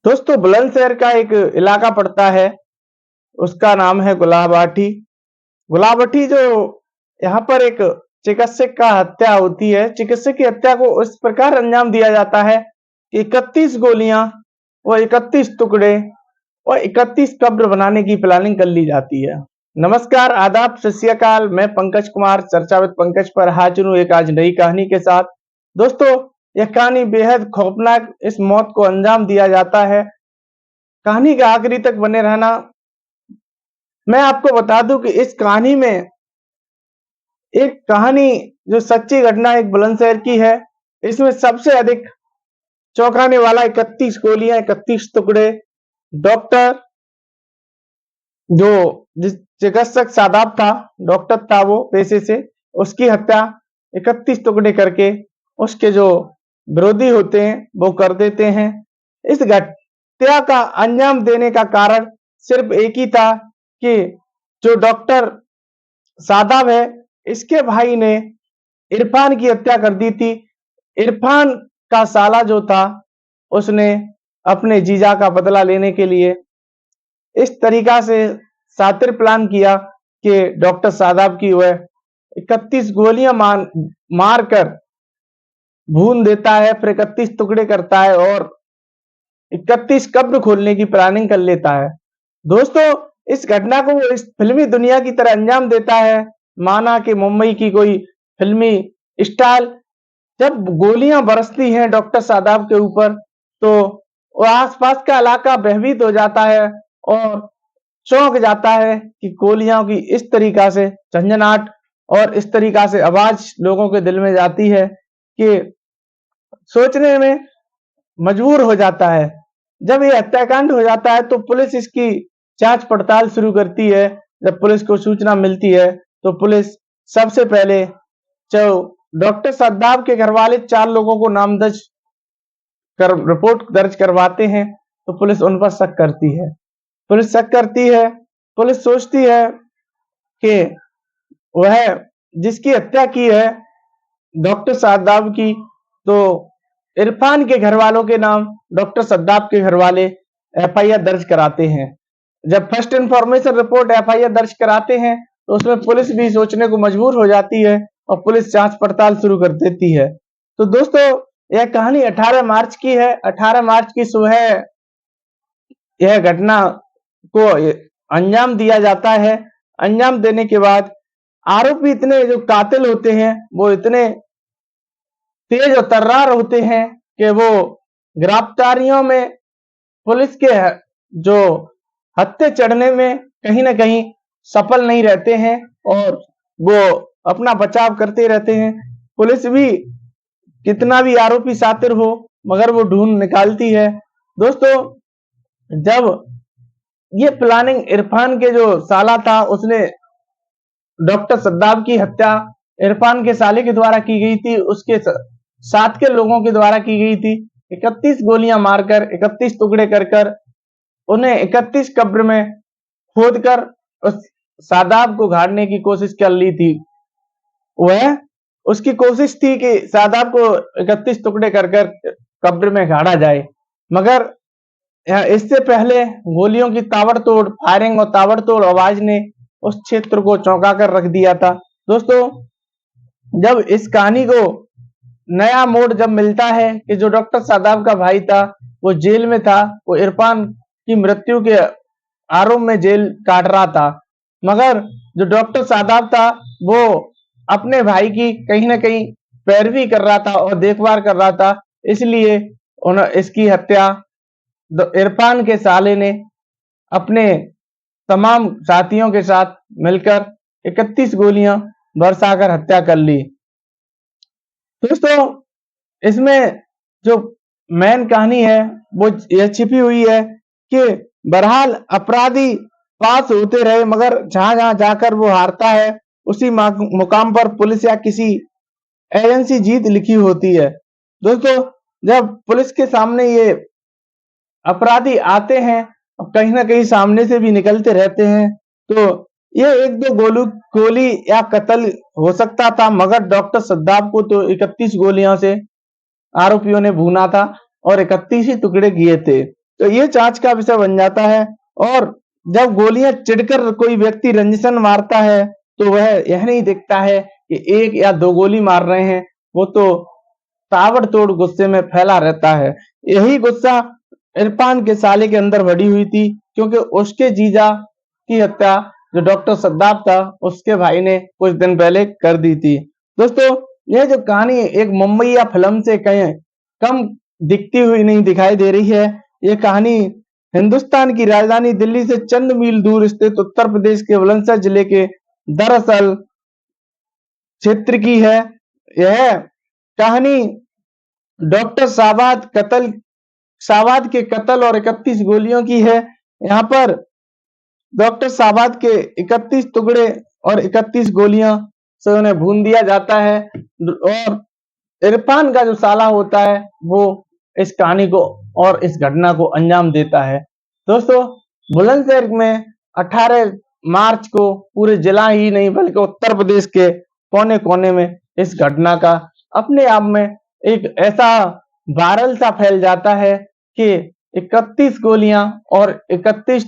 दोस्तों बुलंदशहर का एक इलाका पड़ता है, उसका नाम है गुलाबबाटी। गुलाबबाटी जो यहाँ पर एक चिकित्सक का हत्या होती है, चिकित्सक की हत्या को इस प्रकार अंजाम दिया जाता है कि 31 गोलियां और 31 टुकड़े और 31 कब्र बनाने की प्लानिंग कर ली जाती है। नमस्कार, आदाब, सत श्री अकाल। मैं पंकज कुमार चर्चा विद पंकज पर हाजिर हूँ एक आज नई कहानी के साथ। दोस्तों, यह कहानी बेहद खौफनाक, इस मौत को अंजाम दिया जाता है। कहानी के आखिरी तक बने रहना। मैं आपको बता दूं कि इस कहानी में एक कहानी जो सच्ची घटना एक बुलंदशहर की है, इसमें सबसे अधिक चौंकाने वाला 31 गोलियां, 31 टुकड़े। डॉक्टर जो जिस चिकित्सक शादाब था, डॉक्टर था वो पेशे से, उसकी हत्या 31 टुकड़े करके उसके जो विरोधी होते हैं वो कर देते हैं। इस हत्या का अंजाम देने का कारण सिर्फ एक ही था कि जो डॉक्टर शादाब है, इसके भाई ने इरफान की हत्या कर दी थी। इरफान का साला जो था, उसने अपने जीजा का बदला लेने के लिए इस तरीका से शातिर प्लान किया कि डॉक्टर शादाब की वह 31 गोलियां मारकर भून देता है, फिर 31 टुकड़े करता है और 31 कब्र खोलने की प्लानिंग कर लेता है। दोस्तों, इस घटना को वो इस फिल्मी दुनिया की तरह अंजाम देता है, माना कि मुंबई की कोई फिल्मी स्टाइल। जब गोलियां बरसती हैं डॉक्टर शादाब के ऊपर, तो वो आसपास का इलाका भयभीत हो जाता है और चौंक जाता है कि गोलियों की इस तरीका से झंझनाहट और इस तरीका से आवाज लोगों के दिल में जाती है कि सोचने में मजबूर हो जाता है। जब ये हत्याकांड हो जाता है तो पुलिस इसकी जांच पड़ताल शुरू करती है। जब पुलिस को सूचना मिलती है तो पुलिस सबसे पहले जो डॉक्टर शादाब के घर वाले 4 लोगों को नामजद कर रिपोर्ट दर्ज करवाते हैं, तो पुलिस उन पर शक करती है। पुलिस शक करती है, पुलिस सोचती है कि वह जिसकी हत्या की है डॉक्टर शादाब की, तो इरफान के घर वालों के नाम डॉक्टर शादाब के घर वाले एफआईआर दर्ज कराते हैं। जब फर्स्ट इंफॉर्मेशन रिपोर्ट एफआईआर दर्ज कराते हैं तो उसमें पुलिस भी सोचने को मजबूर हो जाती है और पुलिस जांच पड़ताल शुरू कर देती है। तो दोस्तों, यह कहानी 18 मार्च की है। 18 मार्च की सुबह यह घटना को अंजाम दिया जाता है। अंजाम देने के बाद आरोपी इतने जो कातिल होते हैं वो इतने तेज और तर्रार होते हैं कि वो गिरफ्तारियों में पुलिस के जो हत्थे चढ़ने में कहीं ना कहीं सफल नहीं रहते हैं और वो अपना बचाव करते रहते हैं। पुलिस भी कितना भी आरोपी शातिर हो मगर वो ढूंढ निकालती है। दोस्तों, जब ये प्लानिंग इरफान के जो साला था, उसने डॉक्टर शादाब की हत्या इरफान के साले के द्वारा की गई थी, उसके साथ के लोगों के द्वारा की गई थी। 31 गोलियां मारकर 31 टुकड़े कर कर उन्हें 31 कब्र में खोद कर उस शादाब को गाड़ने की कोशिश कर ली थी। वह उसकी कोशिश थी कि शादाब को 31 टुकड़े कर कर कब्र में गाड़ा जाए, मगर इससे पहले गोलियों की ताबड़तोड़ फायरिंग और ताबड़तोड़ आवाज ने उस क्षेत्र को चौंका कर रख दिया था। दोस्तों, जब इस कहानी को नया मोड़ जब मिलता है कि जो डॉक्टर शादाब का भाई था वो जेल में था, वो इरफान की मृत्यु के आरोप में जेल काट रहा था, मगर जो डॉक्टर शादाब था वो अपने भाई की कहीं ना कहीं पैरवी कर रहा था और देखभाल कर रहा था, इसलिए इसकी हत्या इरफान के साले ने अपने तमाम साथियों के साथ मिलकर 31 गोलियां बरसाकर हत्या कर ली। दोस्तों, इसमें जो मेन कहानी है वो यह छिपी हुई है कि बहरहाल अपराधी पास होते रहे, मगर जहां जहां जाकर वो हारता है उसी मुकाम पर पुलिस या किसी एजेंसी जीत लिखी होती है। दोस्तों, जब पुलिस के सामने ये अपराधी आते हैं और कहीं ना कहीं सामने से भी निकलते रहते हैं, तो ये एक दो गोली या कत्ल हो सकता था, मगर डॉक्टर शादाब को तो 31 गोलियों से आरोपियों ने भूना था और 31 ही टुकड़े किए थे। तो ये जांच का विषय बन जाता है। और जब गोलियां चिढ़कर कोई व्यक्ति रंजिशन मारता है तो वह यह नहीं देखता है कि एक या दो गोली मार रहे हैं, वो तो ताबड़तोड़ गुस्से में फैला रहता है। यही गुस्सा इरफान के साले के अंदर भरी हुई थी, क्योंकि उसके जीजा की हत्या जो डॉक्टर सद्दाब था उसके भाई ने कुछ दिन पहले कर दी थी। दोस्तों, यह जो कहानी एक मुंबई या फिल्म से कहीं कम दिखती हुई नहीं दिखाई दे रही है। ये कहानी हिंदुस्तान की राजधानी दिल्ली से चंद मील दूर स्थित उत्तर प्रदेश के बुलंदशहर जिले के दरअसल क्षेत्र की है। यह कहानी डॉक्टर शाहबाद के कत्ल और 31 गोलियों की है। यहाँ पर डॉक्टर शाहबाद के 31 टुकड़े और 31 गोलियां से उन्हें भून दिया जाता है, और इरफान का जो साला होता है वो इस कहानी को और इस घटना को अंजाम देता है। दोस्तों, बुलंदशहर में 18 मार्च को पूरे जिला ही नहीं बल्कि उत्तर प्रदेश के कोने कोने में इस घटना का अपने आप में एक ऐसा वायरल सा फैल जाता है कि 31 गोलियां और 31